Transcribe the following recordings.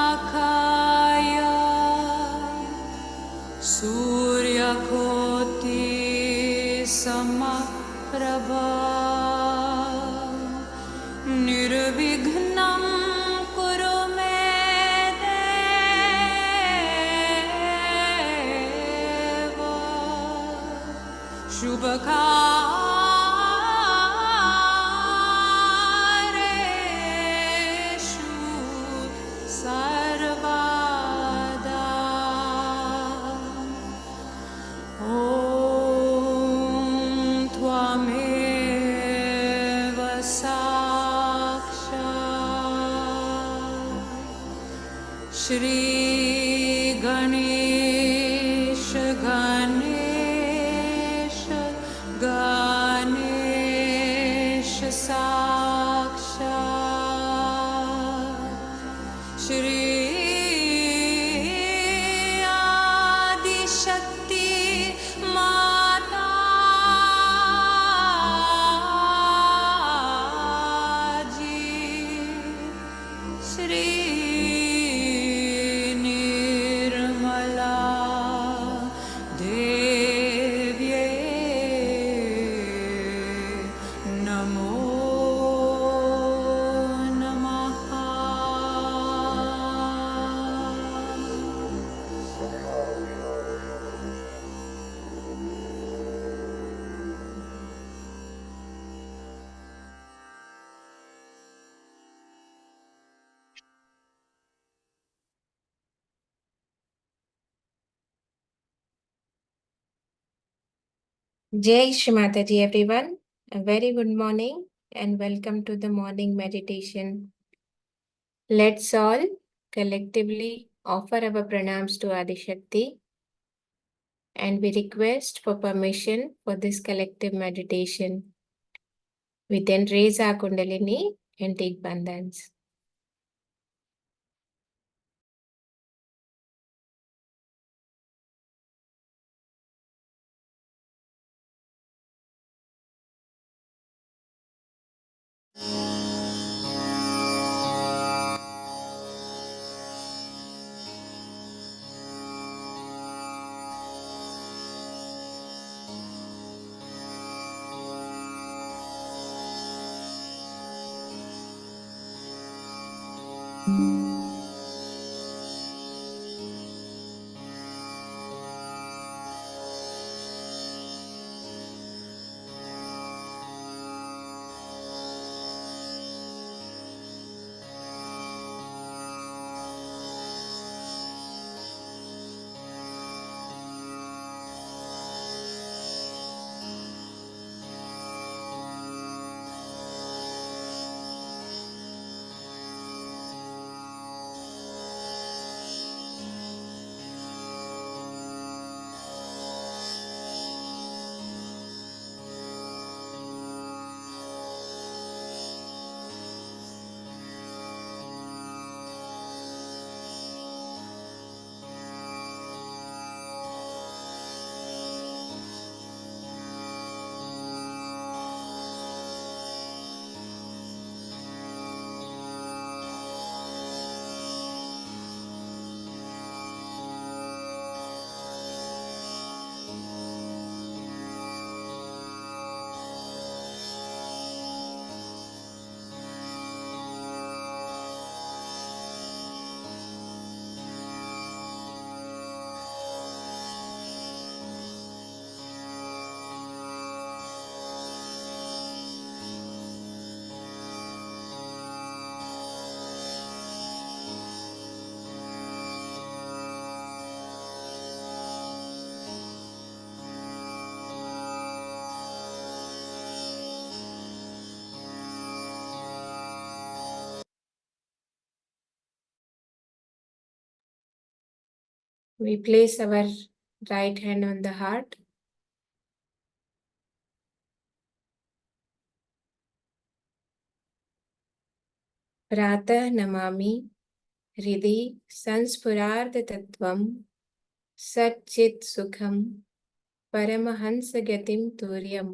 वक्रतुण्डमहाकाय सूर्यकोटि समप्रभा निर्विघ्नं कुरु मे देव शुभकार्येषु सर्वदा। ॐ त्वमेव साक्षात् श्री गणेश गणेश गणेश साक्षात् श्री आदिशक्ति माता जी श्री निर्मला देव्ये नमो नमः। Jai Shri Mataji, everyone. A very good morning and welcome to the morning meditation. Let's all collectively offer our pranams to Adi Shakti and we request for permission for this collective meditation. We then raise our Kundalini and take bandhans. We place our right hand on the heart. Pratah namami hridhi संस्फुरार्धतत्त्वं सच्चित् सुखं परमहंसगतिं तुर्यं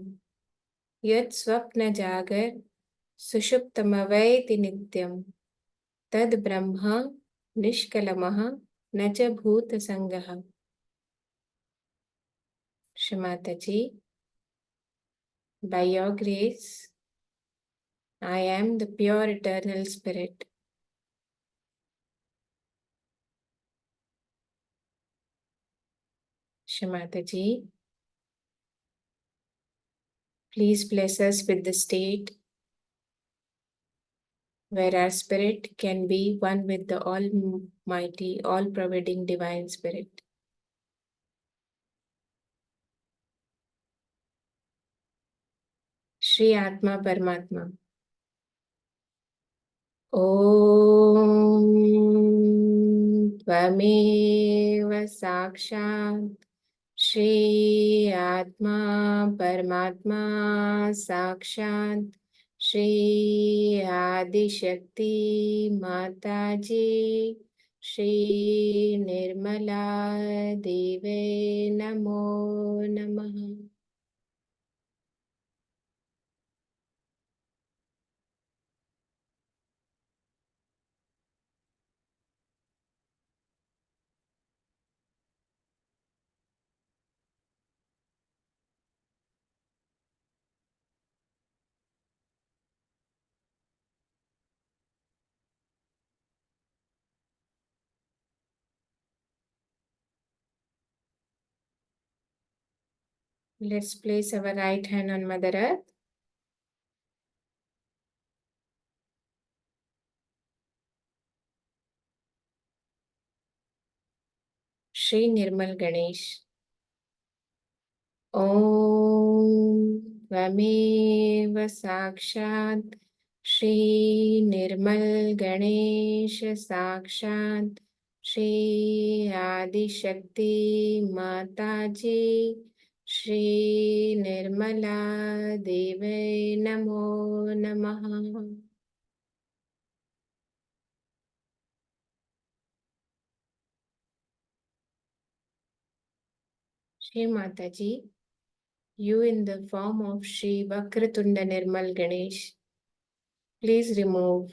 यत् स्वप्नजागर सुषुप्तमवैति नित्यं तद् ब्रह्म निष्कलमः न च भूतसंगः. Shamataji, by your grace, I am the pure eternal spirit. Shamataji, please bless us with the state where our spirit can be one with the Almighty, all-providing Divine Spirit. Shri Atma Paramatma. Om Tvameva Sakshat Shri Atma Paramatma Sakshat Shri Adi Shakti Mataji Shri Nirmala Deve Namo Namaha. Let's place our right hand on Mother Earth. Shri Nirmal Ganesh. Om Tvameva Sakshat Shri Nirmal Ganesh Sakshat Shri Adi Shakti Mataji Shri Nirmala Deve Namo Namaha. Shri Mataji, you in the form of Shri Vakratunda Nirmal Ganesh, please remove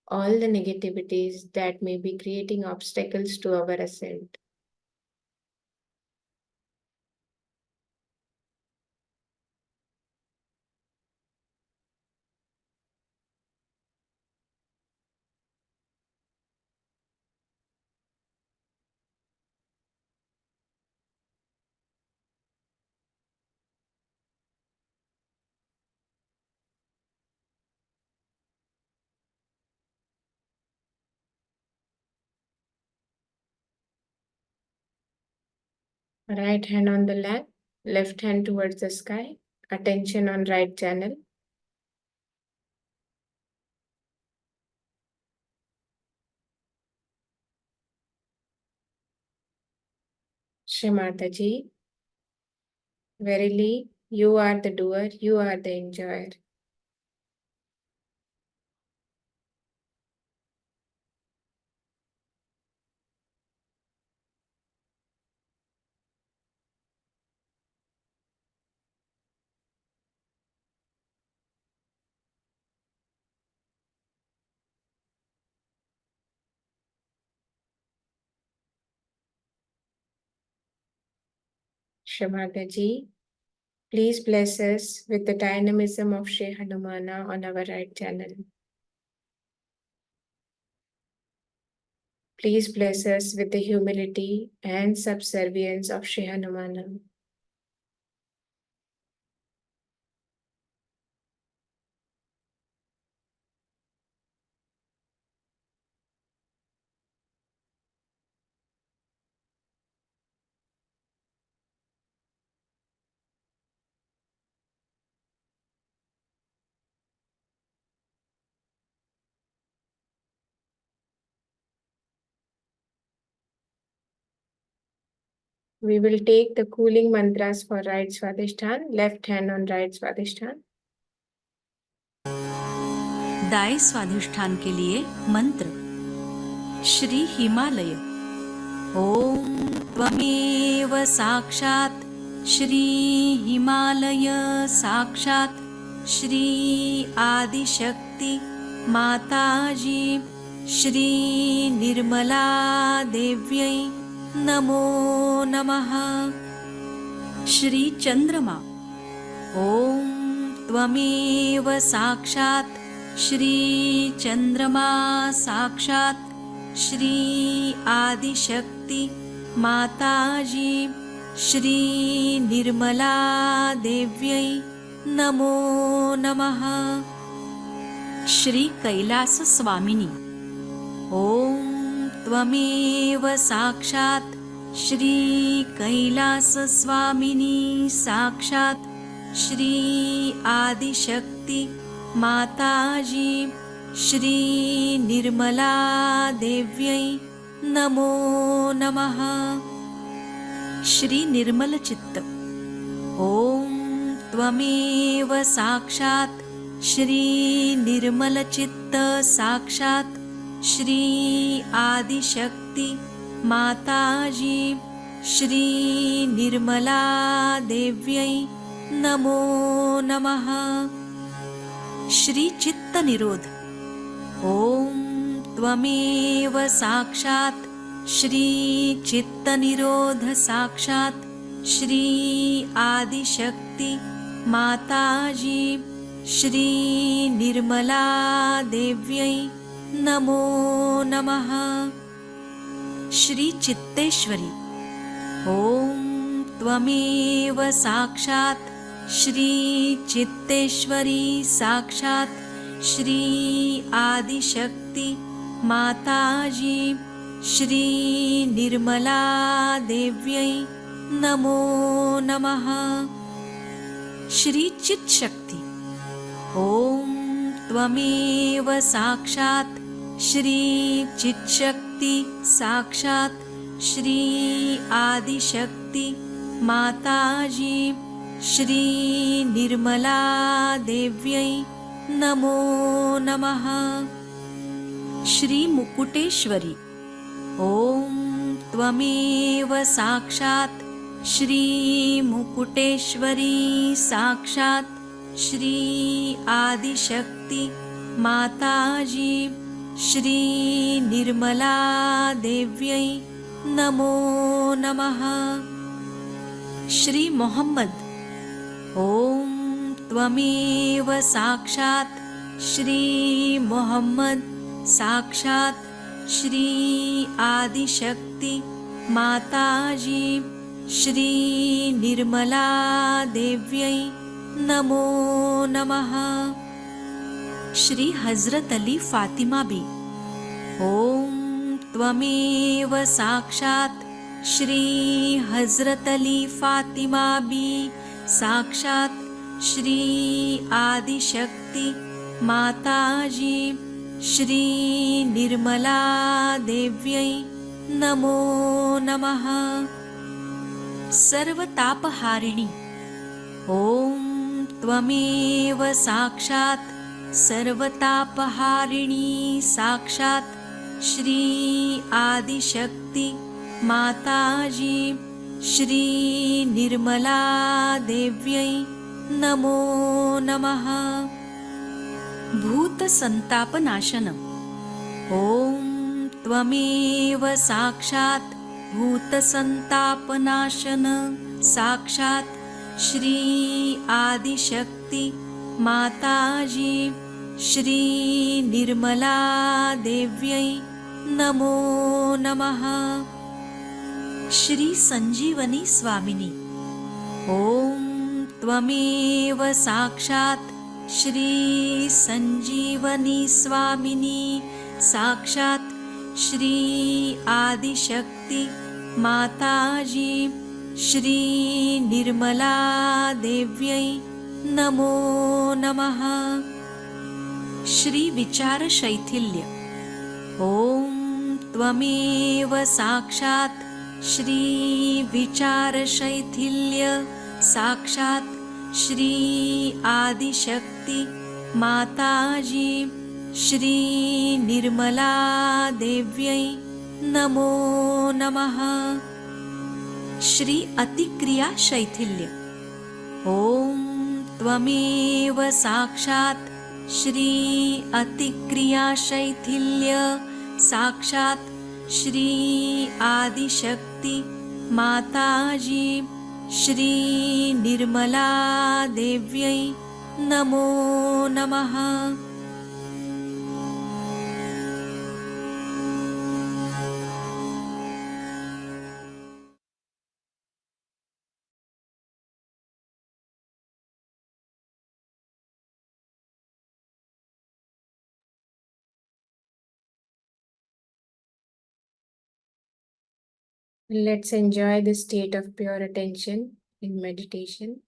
all the negativities that may be creating obstacles to our ascent. Right hand on the lap, left hand towards the sky, attention on right channel. Shri Mataji, verily you are the doer, you are the enjoyer. Shri Mataji, please bless us with the dynamism of Shri Hanumana on our right channel. Please bless us with the humility and subservience of Shri Hanumana. We will take the cooling mantras for right Swadhisthana, left hand on right Swadhisthana. दाई स्वाधिष्ठान के लिए मंत्र श्री हिमालय। ओम त्वमेव साक्षात् श्री हिमालय साक्षात् श्री आदिशक्ति माताजी श्री निर्मला देव्यै नमो नमः। श्री चंद्रमा। ओम त्वमेव साक्षात् श्री चंद्रमा साक्षात् श्री आदिशक्ति माताजी श्री निर्मला देव्यै नमो नमः। श्री कैलास स्वामिनी। ओम त्वमेव साक्षात् श्री कैलास स्वामिनी साक्षात् श्री आदिशक्ति माताजी श्री निर्मला देव्यै नमो नमः। श्री निर्मल चित्त। ओम त्वमेव साक्षात् श्री निर्मल चित्त साक्षात् श्री आदिशक्ति माताजी श्री निर्मला देव्यै नमो नमः। श्री चित्त निरोध। ओम त्वमेव साक्षात् श्री चित्त निरोध साक्षात् श्री आदिशक्ति माताजी श्री निर्मला देव्यै नमो नमः। श्री चित्तेश्वरी। ओम त्वमेव साक्षात् श्री चित्तेश्वरी साक्षात् श्री आदिशक्ति माताजी श्री निर्मला देव्यै नमो नमः। श्री चित् शक्ति। ओम त्वमेव साक्षात् श्री चित्शक्ति साक्षात् श्री आदिशक्ति माताजी श्री निर्मला देव्यै नमो नमः। श्री मुकुटेश्वरी। ओम त्वमेव साक्षात् श्री मुकुटेश्वरी साक्षात् श्री आदिशक्ति माताजी श्री निर्मला देव्यै नमो नमः। श्री मोहम्मद। ओम त्वमेव साक्षात् श्री मोहम्मद साक्षात् श्री आदिशक्ति माताजी श्री निर्मला देव्यै नमो नमः। श्री हजरत अली फातिमा बी। ओम त्वमेव साक्षात् श्री हजरत अली फातिमा बी साक्षात् श्री आदिशक्ति माताजी श्री निर्मला देव्यै नमो नमः। सर्वतापहारिणी। ओम त्वमेव साक्षात् सर्वतापहारिणी साक्षात् श्री आदिशक्ति माताजी श्री निर्मला देव्यै नमो नमः। भूत संताप नाशन। ओम त्वमेव साक्षात् भूत संताप नाशन साक्षात् श्री आदिशक्ति माताजी श्री निर्मला देव्यै नमो नमः। श्री संजीवनी स्वामिनी। ओम त्वमेव साक्षात् श्री संजीवनी स्वामिनी साक्षात् श्री आदिशक्ति माताजी श्री निर्मला देव्यै नमो नमः। श्री विचार शैथिल्य। ओम त्वमेव साक्षात् श्री विचारशैथिल्य साक्षात् श्री आदिशक्ति माताजी श्री निर्मला देव्यै नमो नमः। श्री अतिक्रिया शैथिल्य ॐ त्वमेव साक्षात् श्री अतिक्रिया शैथिल्य साक्षात् श्री आदिशक्ति माताजी श्री निर्मला देव्यै नमो नमः। Let's enjoy the state of pure attention in meditation.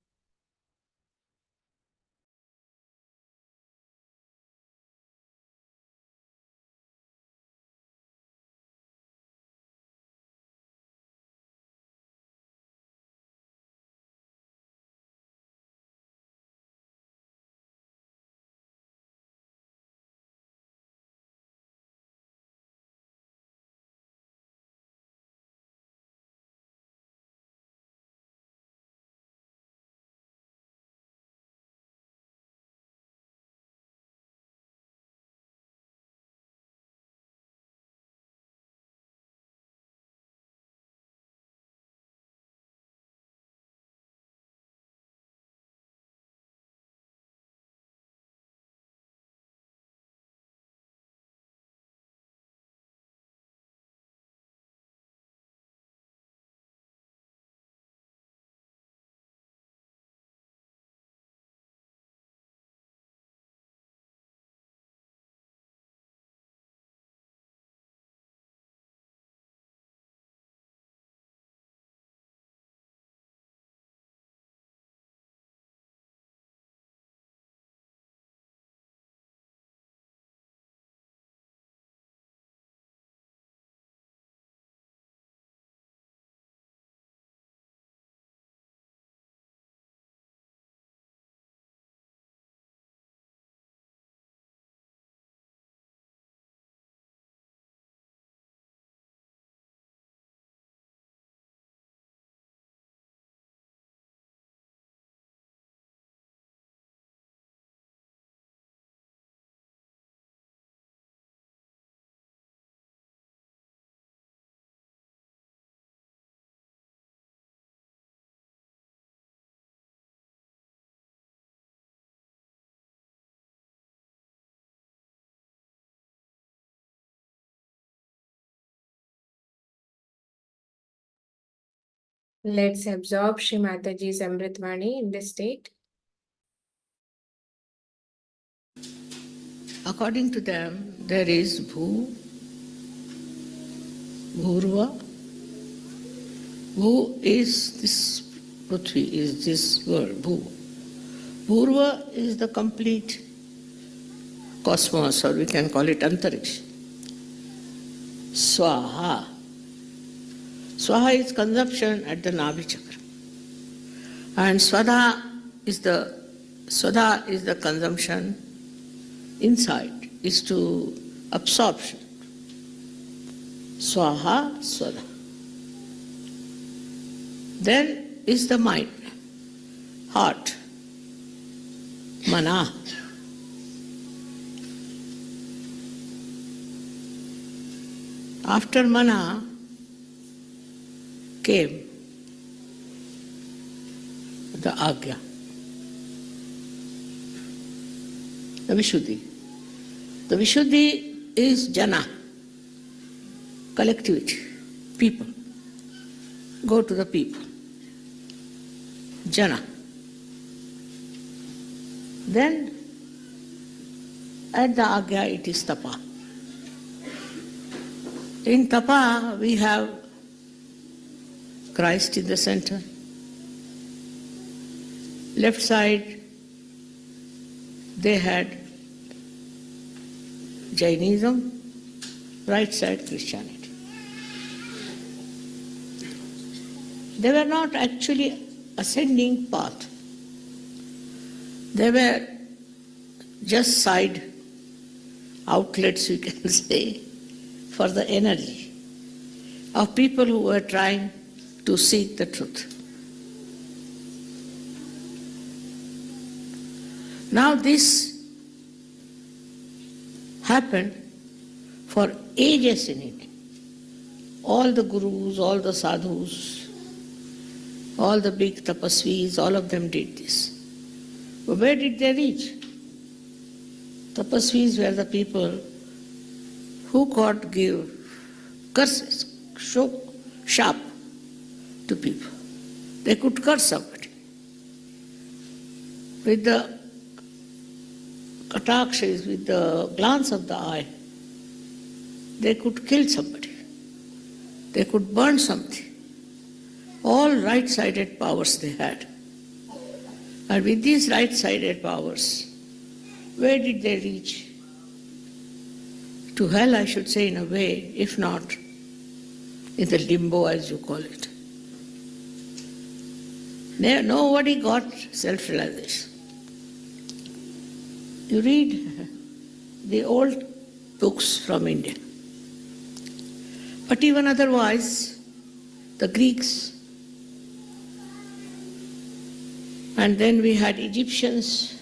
Let's absorb Shri Mataji's Amritvani in this state. According to them, there is Bhu, Bhurva. Bhu is this Prithvi, is this world, Bhu. Bhurva is the complete cosmos, or we can call it Antariksha. Swaha. Swaha is consumption at the Navi Chakra. And Swada is the consumption inside, is to absorption. Swaha, Swada. Then is the mind, heart, Mana. After Mana came the Agya, the Vishuddhi. The Vishuddhi is Jana, collectivity, people. Go to the people. Jana. Then at the Agya it is Tapa. In Tapa we have Christ in the center. Left side they had Jainism, right side Christianity. They were not actually ascending path. They were just side outlets, you can say, for the energy of people who were trying to seek the truth. Now this happened for ages in India. All the gurus, all the sadhus, all the big tapasvis, all of them did this. But where did they reach? Tapasvis were the people who could give curses, sharp to people. They could curse somebody. With the katakshas, with the glance of the eye, they could kill somebody. They could burn something. All right-sided powers they had. And with these right-sided powers, where did they reach? To hell, I should say, in a way, if not in the limbo, as you call it. Nobody got self-realization. You read the old books from India. But even otherwise, the Greeks, and then we had Egyptians,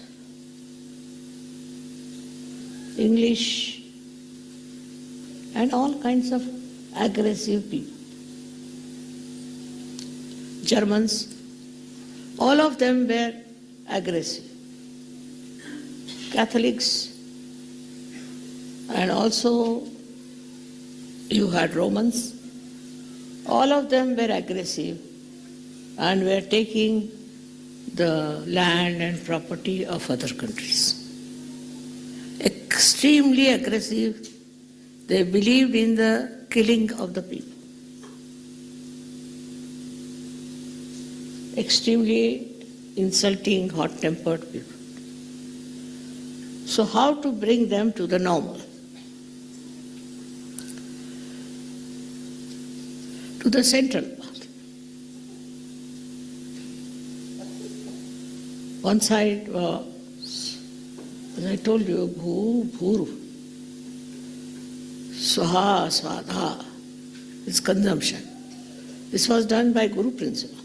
English, and all kinds of aggressive people. Germans, all of them were aggressive. Catholics, and also you had Romans, all of them were aggressive and were taking the land and property of other countries. Extremely aggressive. They believed in the killing of the people. Extremely insulting, hot-tempered people. So how to bring them to the normal? To the central path. One side was, as I told you, Bhu, Bhuru, Swaha, Swadha, its consumption. This was done by Guru principle.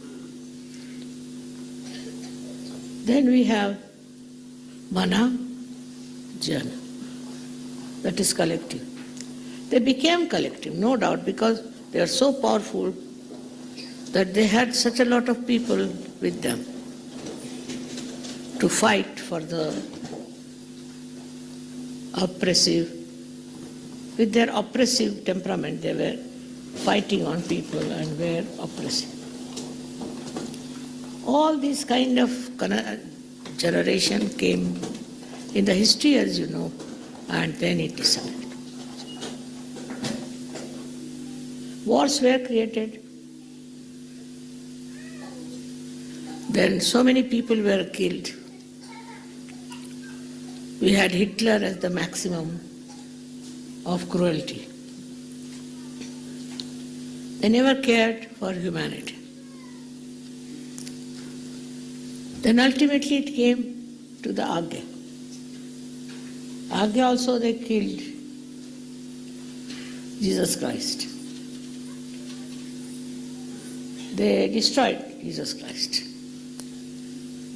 Then we have Mana, Jana, that is collective. They became collective, no doubt, because they are so powerful that they had such a lot of people with them to fight for the oppressive. With their oppressive temperament, they were fighting on people and were oppressive. All this kind of generation came in the history, as you know, and then it disappeared. Wars were created. Then so many people were killed. We had Hitler as the maximum of cruelty. They never cared for humanity. Then ultimately it came to the Agya. Agya also they killed Jesus Christ. They destroyed Jesus Christ.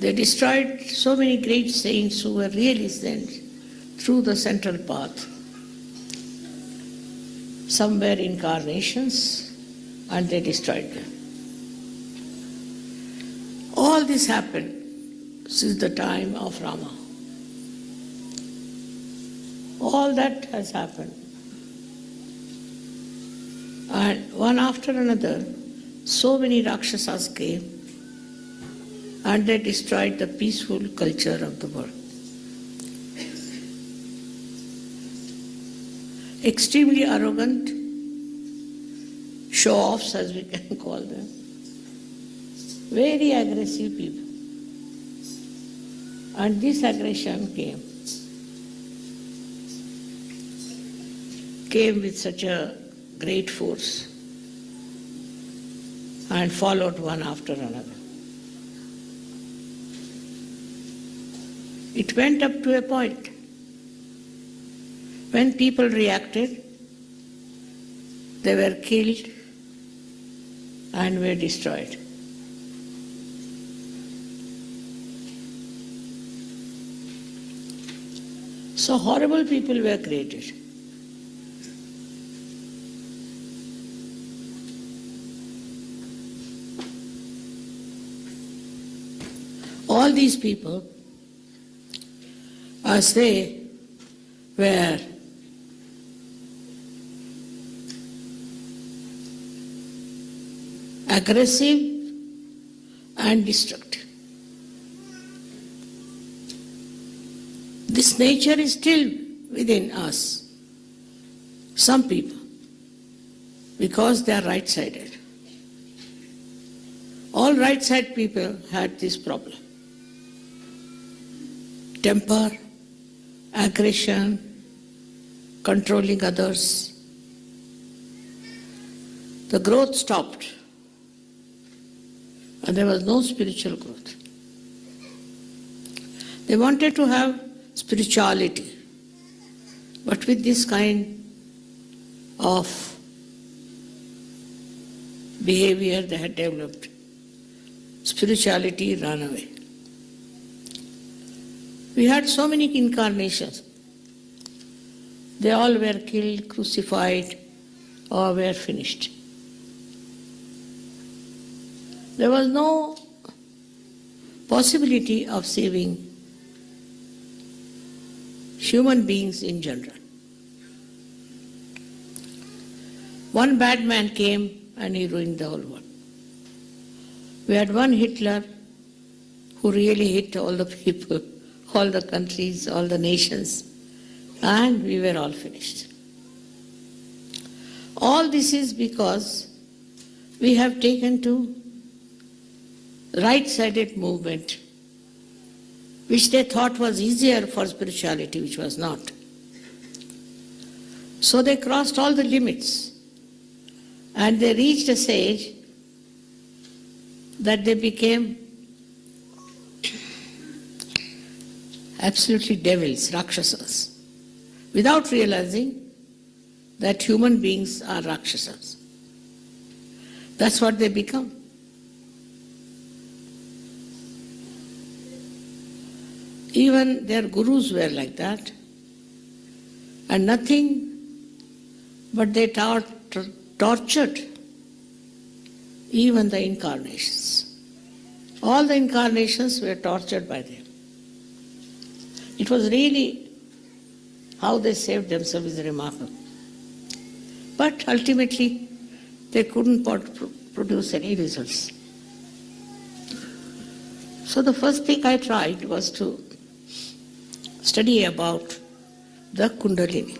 They destroyed so many great saints who were really sent through the central path. Some were incarnations and they destroyed them. All this happened since the time of Rama. All that has happened. And one after another, so many Rakshasas came and they destroyed the peaceful culture of the world. Extremely arrogant, show-offs as we can call them, very aggressive people. And this aggression came with such a great force. and followed one after another. It went up to a point when people reacted, they were killed and were destroyed. So horrible people were created. All these people, as they were aggressive and destructive. This nature is still within us, some people, because they are right-sided. All right-sided people had this problem. Temper, aggression, controlling others. The growth stopped, and there was no spiritual growth. They wanted to have spirituality, but with this kind of behavior they had developed, spirituality ran away. We had so many incarnations. They all were killed, crucified, or were finished. There was no possibility of saving human beings in general. One bad man came and he ruined the whole world. We had one Hitler who really hit all the people, all the countries, all the nations, and we were all finished. All this is because we have taken to right-sided movement, which they thought was easier for spirituality, which was not. So they crossed all the limits, and they reached a stage that they became absolutely devils, Rakshasas, without realizing that human beings are Rakshasas. That's what they become. Even their gurus were like that, and nothing but they tortured even the incarnations. All the incarnations were tortured by them. It was really how they saved themselves is remarkable. But ultimately, they couldn't produce any results. So the first thing I tried was to study about the Kundalini,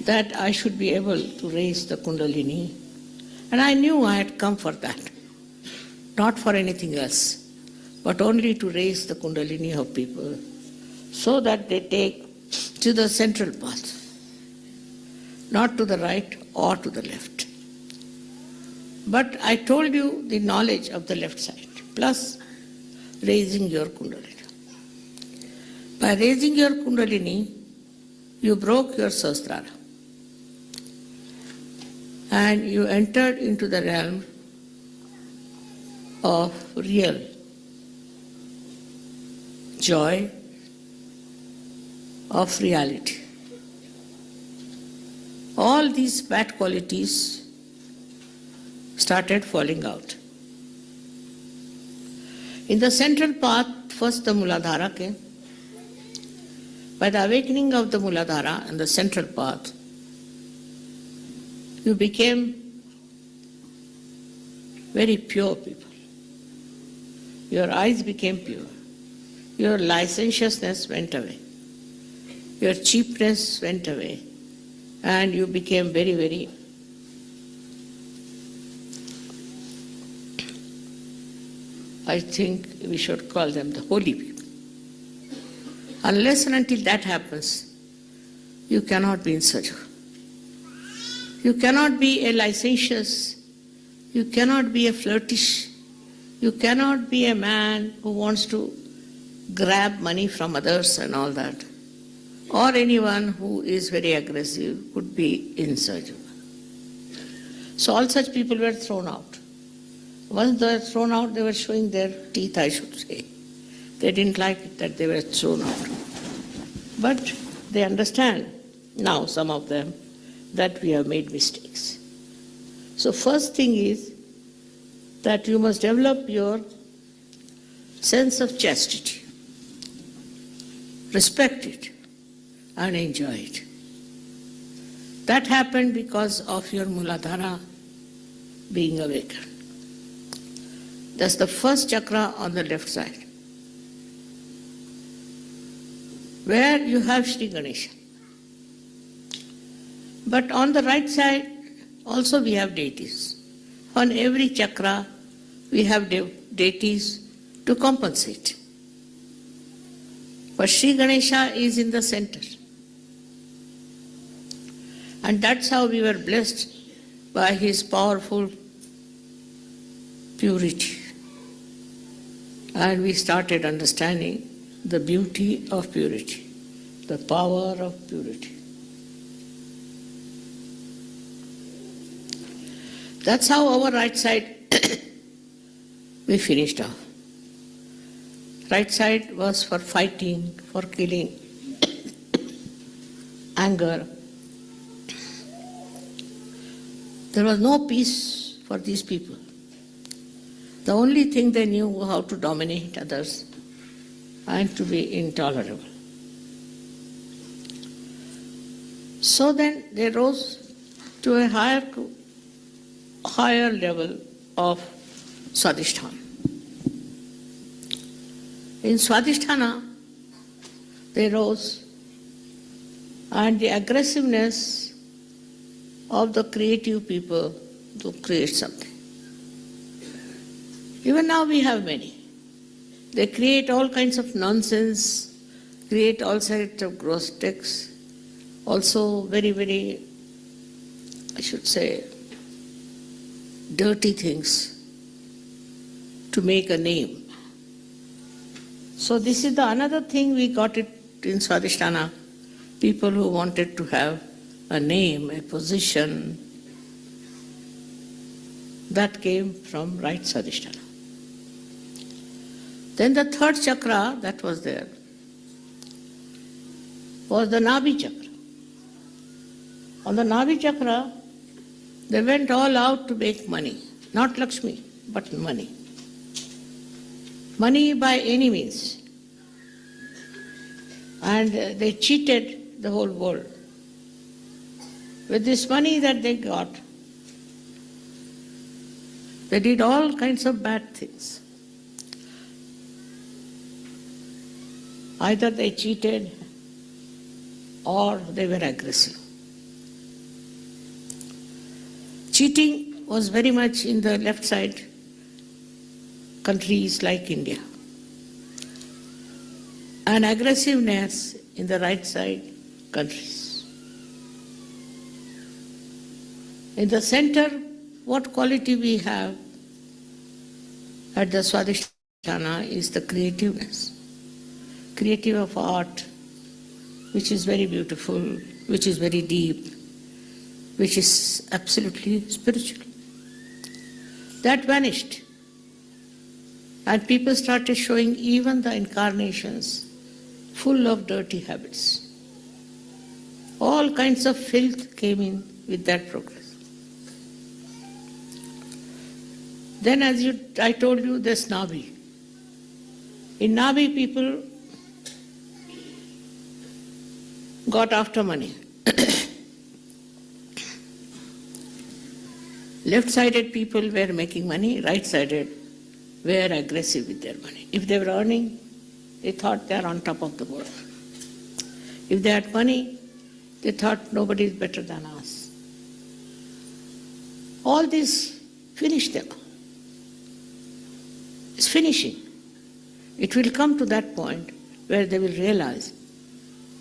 that I should be able to raise the Kundalini, and I knew I had come for that, not for anything else, but only to raise the Kundalini of people so that they take to the central path, not to the right or to the left. But I told you the knowledge of the left side, plus raising your Kundalini. By raising your Kundalini, you broke your Sahasrara and you entered into the realm of real joy, of reality. All these bad qualities started falling out. In the central path, first the Muladhara came. By the awakening of the Muladhara and the central path, you became very pure people. Your eyes became pure. Your licentiousness went away. Your cheapness went away. And you became very, very I think we should call them the holy people. Unless and until that happens, you cannot be in sadhu. You cannot be a licentious, you cannot be a flirtish, you cannot be a man who wants to grab money from others and all that. Or anyone who is very aggressive could be insurgical. So all such people were thrown out. Once they were thrown out, they were showing their teeth, I should say. They didn't like it that they were thrown out. But they understand now, some of them, that we have made mistakes. So first thing is that you must develop your sense of chastity. Respect it and enjoy it. That happened because of your Muladhara being awakened. That's the first chakra on the left side, where you have Sri Ganesha. But on the right side, also we have deities. On every chakra, we have deities to compensate. But Sri Ganesha is in the center. And that's how we were blessed by his powerful purity. And we started understanding the beauty of purity, the power of purity. That's how our right side we finished off. Right side was for fighting, for killing, anger. There was no peace for these people. The only thing they knew was how to dominate others and to be intolerable. So then they rose to a higher level of Swadhisthana. In Swadhisthana, they rose, and the aggressiveness of the creative people to create something. Even now we have many. They create all kinds of nonsense, create all sorts of gross texts, also very, very, I should say, dirty things to make a name. So this is the another thing we got it in Swadhisthana. People who wanted to have a name, a position, that came from right Swadhisthana. Then the third chakra that was there was the Nabhi chakra. On the Nabhi chakra, they went all out to make money. Not Lakshmi, but money. Money by any means. And they cheated the whole world. With this money that they got, they did all kinds of bad things. Either they cheated or they were aggressive. Cheating was very much in the left side countries like India, and aggressiveness in the right side countries. In the center, what quality we have at the Swadhisthana is the creativeness. Creative of art, which is very beautiful, which is very deep, which is absolutely spiritual. That vanished. And people started showing even the incarnations full of dirty habits. All kinds of filth came in with that progress. Then I told you, there's Nabhi. In Nabhi, people got after money. Left-sided people were making money, right-sided were aggressive with their money. If they were earning, they thought they are on top of the world. If they had money, they thought nobody is better than us. All this finished them. It's finishing. It will come to that point where they will realize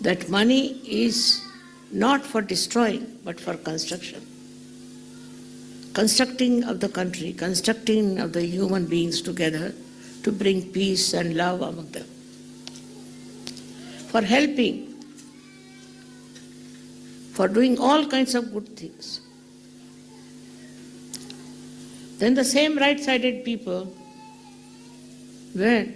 that money is not for destroying, but for construction. constructing of the country, constructing of the human beings together to bring peace and love among them, for helping, for doing all kinds of good things. Then the same right-sided people went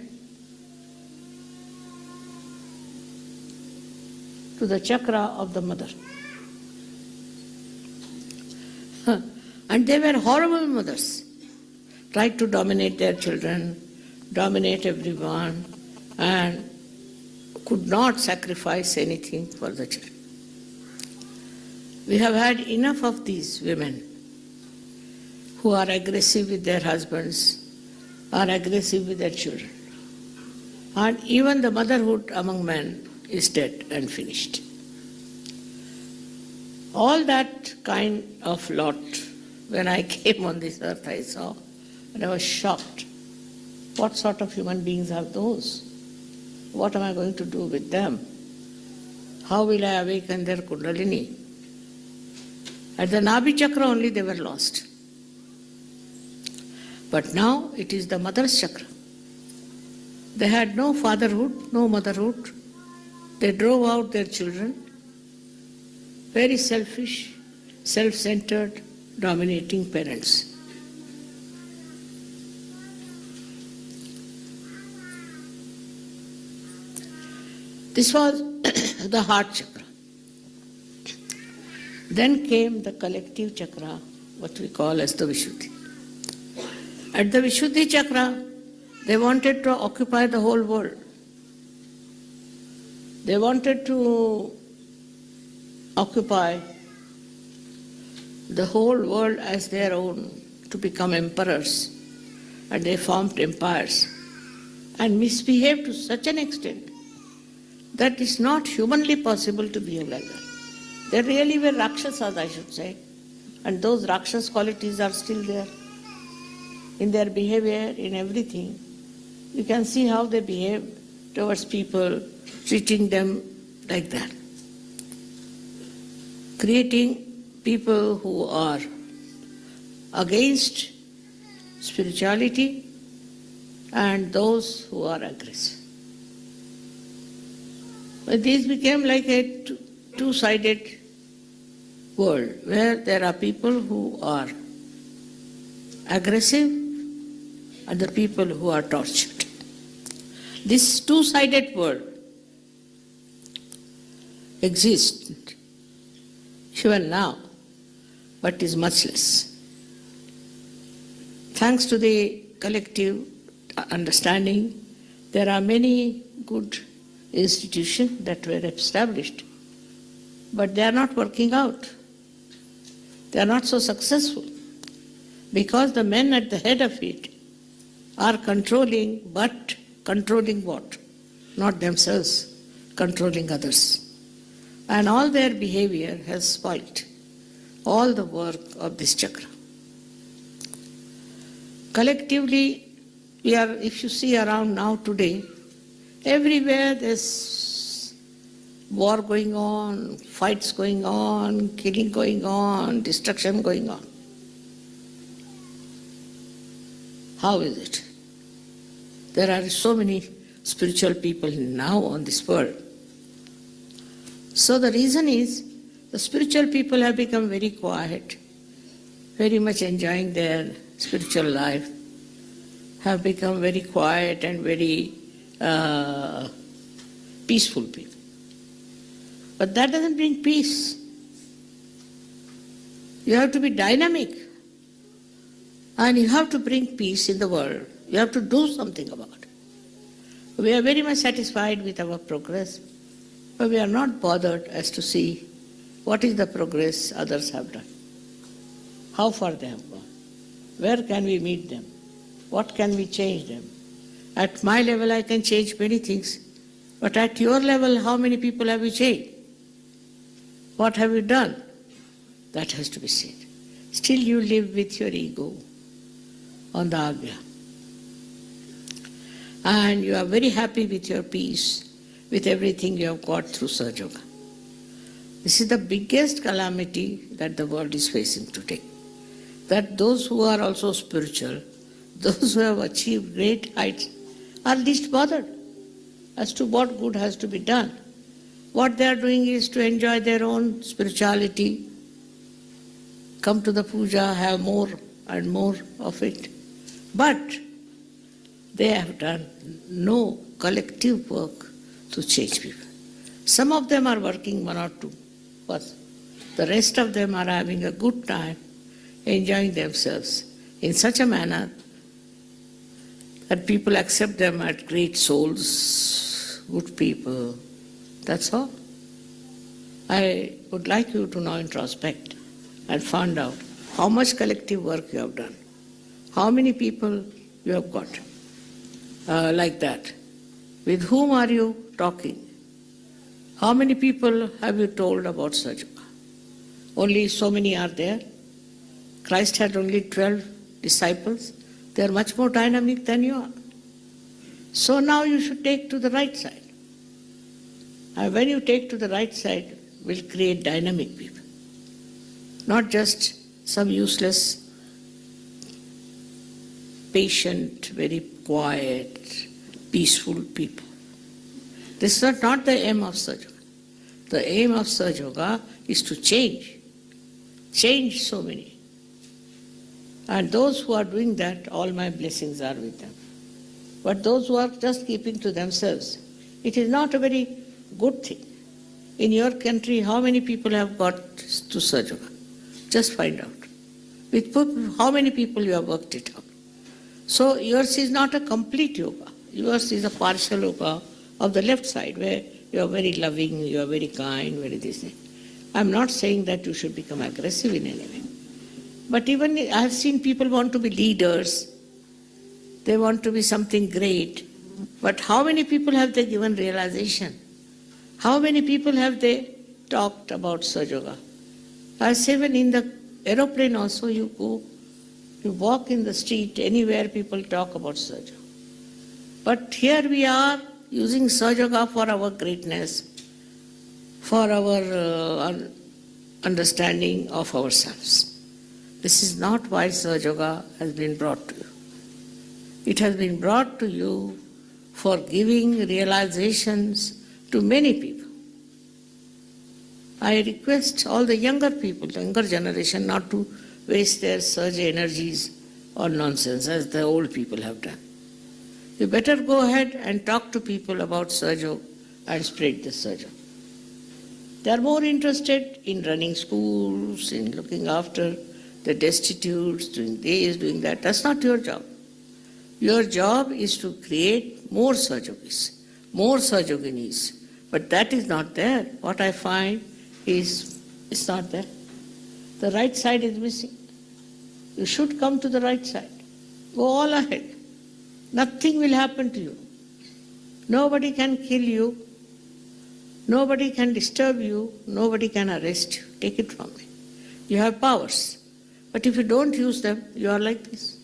to the chakra of the mother. And they were horrible mothers, tried to dominate their children, dominate everyone, and could not sacrifice anything for the children. We have had enough of these women who are aggressive with their husbands, are aggressive with their children. And even the motherhood among men is dead and finished. All that kind of lot, when I came on this earth, I saw, and I was shocked. What sort of human beings are those? What am I going to do with them? How will I awaken their Kundalini? At the Nabhi Chakra only they were lost. But now it is the mother's chakra. They had no fatherhood, no motherhood. They drove out their children. Very selfish, self-centered, dominating parents. This was the heart chakra. Then came the collective chakra, what we call as the Vishuddhi. At the Vishuddhi chakra, they wanted to occupy the whole world. They wanted to occupy the whole world as their own, to become emperors. And they formed empires and misbehaved to such an extent that it's not humanly possible to behave like that. They really were Rakshasas, I should say. And those Rakshas qualities are still there. In their behavior, in everything. You can see how they behave towards people, treating them like that. Creating people who are against spirituality and those who are aggressive. But this became like a two-sided world where there are people who are aggressive and the people who are tortured. This two-sided world exists even now, but is much less. Thanks to the collective understanding, there are many good institutions that were established, but they are not working out. They are not so successful because the men at the head of it are controlling, but controlling what? Not themselves, controlling others. And all their behavior has spoilt all the work of this chakra. Collectively, we are, if you see around now today, everywhere there's war going on, fights going on, killing going on, destruction going on. How is it? There are so many spiritual people now on this world. So the reason is, the spiritual people have become very quiet, very much enjoying their spiritual life, have become very quiet and very peaceful people. But that doesn't bring peace. You have to be dynamic. And you have to bring peace in the world. You have to do something about it. We are very much satisfied with our progress, but we are not bothered as to see what is the progress others have done, how far they have gone, where can we meet them, what can we change them. At my level I can change many things, but at your level how many people have you changed? What have you done? That has to be said. Still you live with your ego on the Agya. And you are very happy with your peace, with everything you have got through Sahaja Yoga. This is the biggest calamity that the world is facing today. that those who are also spiritual, those who have achieved great heights, are least bothered as to what good has to be done. What they are doing is to enjoy their own spirituality, come to the puja, have more and more of it. But they have done no collective work to change people. Some of them are working 1 or 2, but the rest of them are having a good time, enjoying themselves in such a manner that people accept them as great souls, good people. That's all. I would like you to now introspect and find out how much collective work you have done, how many people you have got like that. With whom are you talking? How many people have you told about Sahaja? Only so many are there. Christ had only 12 disciples. They are much more dynamic than you are. So now you should take to the right side. And when you take to the right side, will create dynamic people. Not just some useless, patient, very quiet, peaceful people. This is not the aim of Sahaja Yoga. The aim of Sahaja Yoga is to change so many. And those who are doing that, all my blessings are with them. But those who are just keeping to themselves, it is not a very good thing. In your country, how many people have got to Sahaja Yoga? Just find out. With how many people you have worked it out. So yours is not a complete yoga. Yours is a partial yoga of the left side, where you are very loving, you are very kind, very this thing. I'm not saying that you should become aggressive in any way. But even I have seen people want to be leaders. They want to be something great. But how many people have they given realization? How many people have they talked about Sahaja Yoga? I say, when in the aeroplane also you go, you walk in the street, anywhere people talk about Sahaja Yoga. But here we are using Sahaja Yoga for our greatness, for our understanding of ourselves. This is not why Sahaja Yoga has been brought to you. It has been brought to you for giving realizations to many people. I request all the younger people, the younger generation, not to waste their surge energies on nonsense as the old people have done. You better go ahead and talk to people about Sahaja Yoga and spread the Sahaja Yoga. They are more interested in running schools, in looking after the destitutes, doing this, doing that. That's not your job. Your job is to create more Sahaja Yogis, more Sahaja Yoginis. But that is not there. What I find is, it's not there. The right side is missing. You should come to the right side. Go all ahead. Nothing will happen to you. Nobody can kill you. Nobody can disturb you. Nobody can arrest you. Take it from me. You have powers. But if you don't use them, you are like this.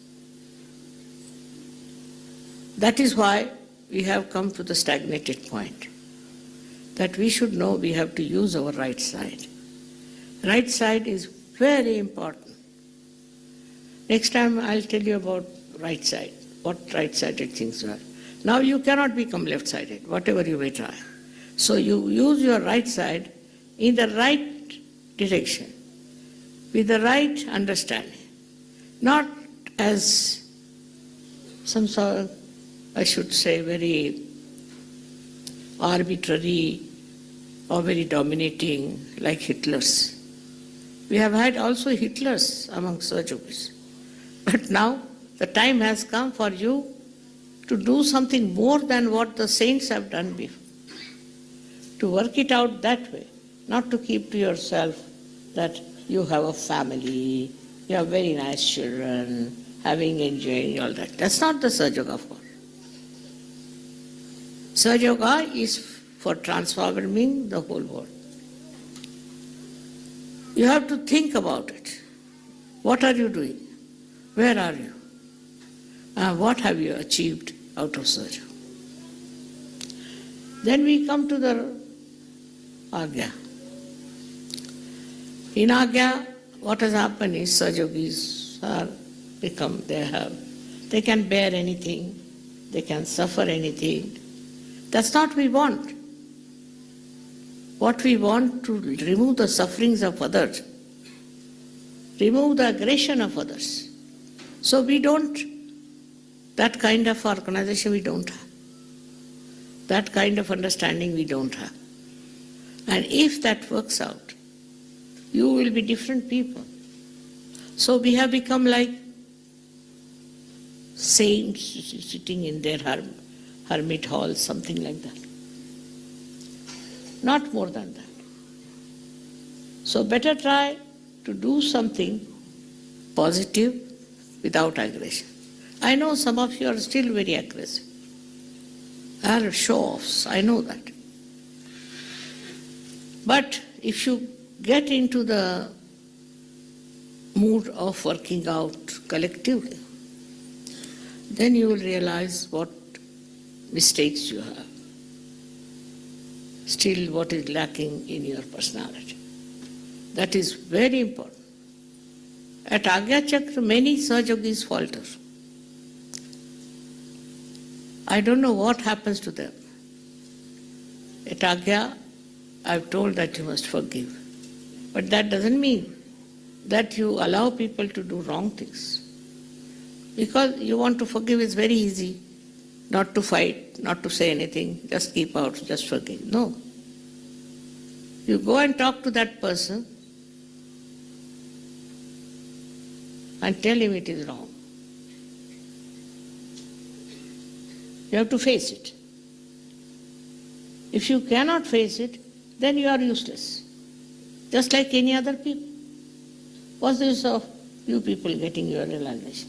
That is why we have come to the stagnated point. That we should know we have to use our right side. Right side is very important. Next time I'll tell you about right side, what right-sided things are. Now you cannot become left-sided, whatever you may try. So you use your right side in the right direction, with the right understanding, not as some sort of, I should say, very arbitrary or very dominating like Hitler's. We have had also Hitlers among Sahaja Yogis. But now the time has come for you to do something more than what the saints have done before. To work it out that way, not to keep to yourself that you have a family, you have very nice children, having enjoying all that. That's not the Sahaja Yoga for. Sahaja Yoga is for transforming the whole world. You have to think about it. What are you doing? Where are you? What have you achieved out of Sahaja Yoga? Then we come to the Agya. In Agya, what has happened is Sahaja Yogis are become, they can bear anything, they can suffer anything. That's not what we want. What we want to remove the sufferings of others, remove the aggression of others. So we don't, that kind of organization we don't have. That kind of understanding we don't have. And if that works out, you will be different people. So we have become like saints sitting in their hermit hall, something like that. Not more than that. So better try to do something positive without aggression. I know some of you are still very aggressive, are show-offs, I know that. But if you get into the mood of working out collectively, then you will realize what mistakes you have, still what is lacking in your personality. That is very important. At Agya Chakra, many Sahajogis falter. I don't know what happens to them. At Agya, I've told that you must forgive. But that doesn't mean that you allow people to do wrong things. Because you want to forgive, it's very easy. Not to fight, not to say anything, just keep out, just forgive. No. You go and talk to that person and tell him it is wrong. You have to face it. If you cannot face it, then you are useless. Just like any other people. What's the use of you people getting your realization?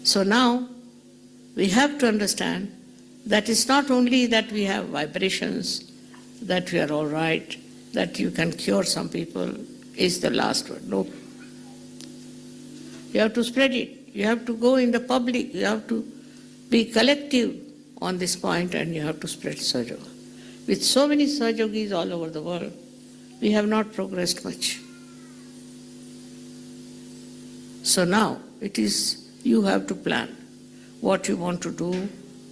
So now, we have to understand that it's not only that we have vibrations, that we are all right, that you can cure some people, is the last word. No. You have to spread it. You have to go in the public. You have to be collective on this point, and you have to spread Sahaja Yoga. With so many Sahaja Yogis all over the world, we have not progressed much. So now, it is you have to plan what you want to do,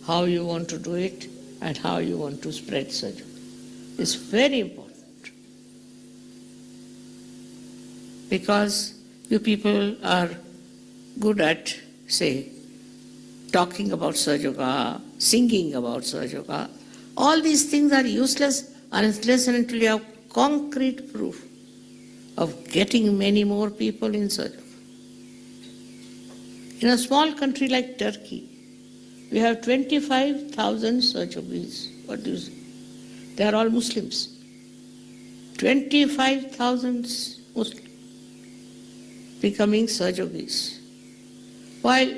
how you want to do it, and how you want to spread Sahaja Yoga. It's very important. Because you people are good at, say, talking about Sahaja Yoga, singing about Sahaja Yoga. All these things are useless unless and until you have concrete proof of getting many more people in Sahaja Yoga. In a small country like Turkey, we have 25,000 Sahaja Yogis. What do you say? They are all Muslims. 25,000 Muslims becoming Sahaja Yogis. While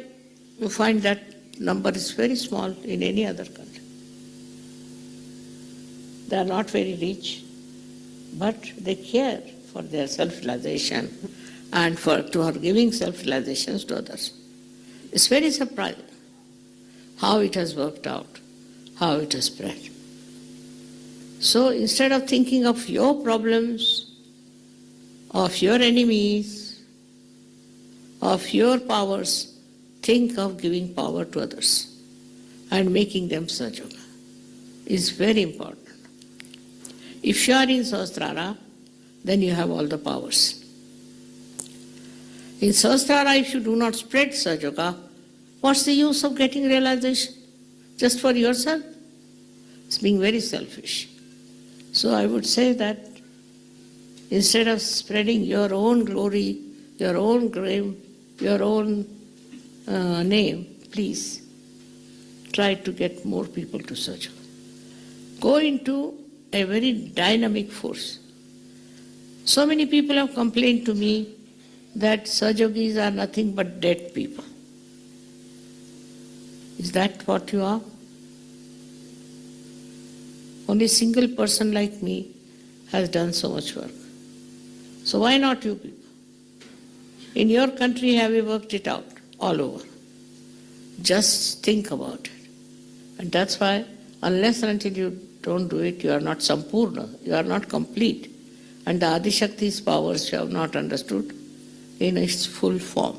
you find that number is very small in any other country. They are not very rich, but they care for their self-realization and for giving self-realizations to others. It's very surprising how it has worked out, how it has spread. So instead of thinking of your problems, of your enemies, of your powers, think of giving power to others and making them Sahaja Yoga. Is very important. If you are in Sahasrara, then you have all the powers. In Sahasrara, if you do not spread Sahaja Yoga, what's the use of getting realization? Just for yourself? It's being very selfish. So I would say that instead of spreading your own glory, your own grave, your own name, please try to get more people to Sahaja Yoga. Go into a very dynamic force. So many people have complained to me that Sahaja Yogis are nothing but dead people. Is that what you are? Only a single person like me has done so much work. So why not you people? In your country, have you worked it out all over? Just think about it. And that's why, unless and until you don't do it, you are not sampurna, you are not complete. And the Adishakti's powers you have not understood. in its full form.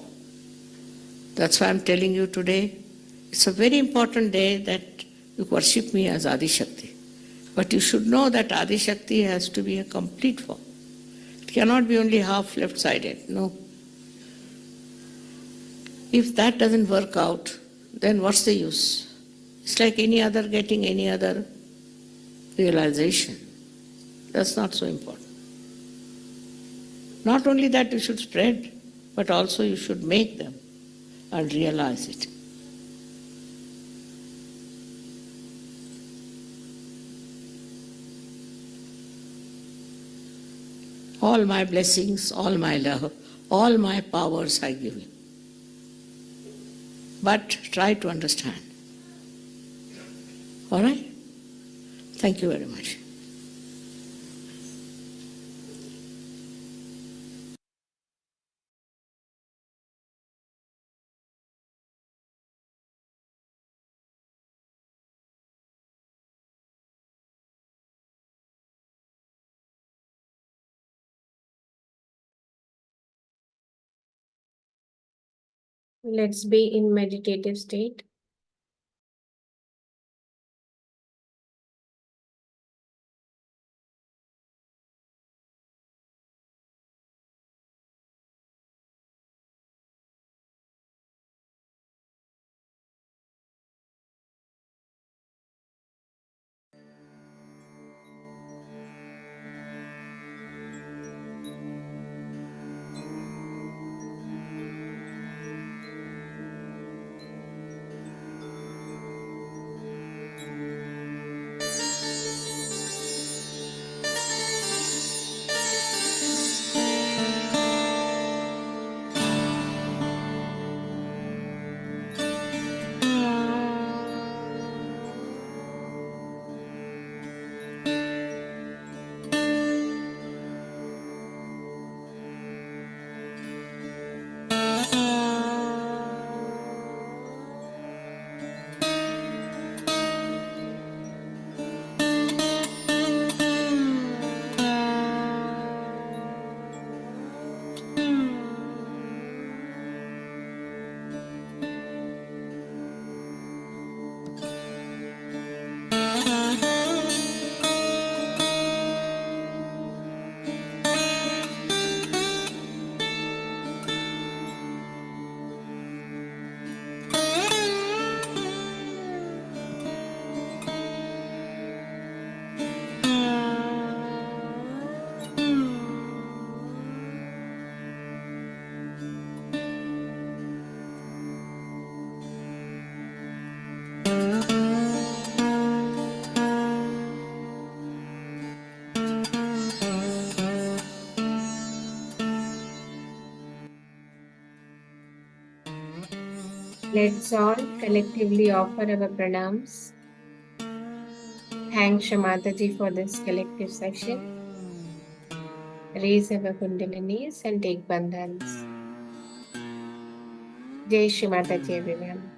That's why I'm telling you today, it's a very important day that you worship me as Adi Shakti. But you should know that Adi Shakti has to be a complete form. It cannot be only half left-sided, no. If that doesn't work out, then what's the use? It's like getting any other realization. That's not so important. Not only that you should spread, but also you should make them and realize it. All my blessings, all my love, all my powers I give you. But try to understand. All right? Thank you very much. Let's be in meditative state. Let's all collectively offer our pranams. Thank Shamataji for this collective session. Raise our kundalinis and take bandhans. Jai Shri Mataji, everyone.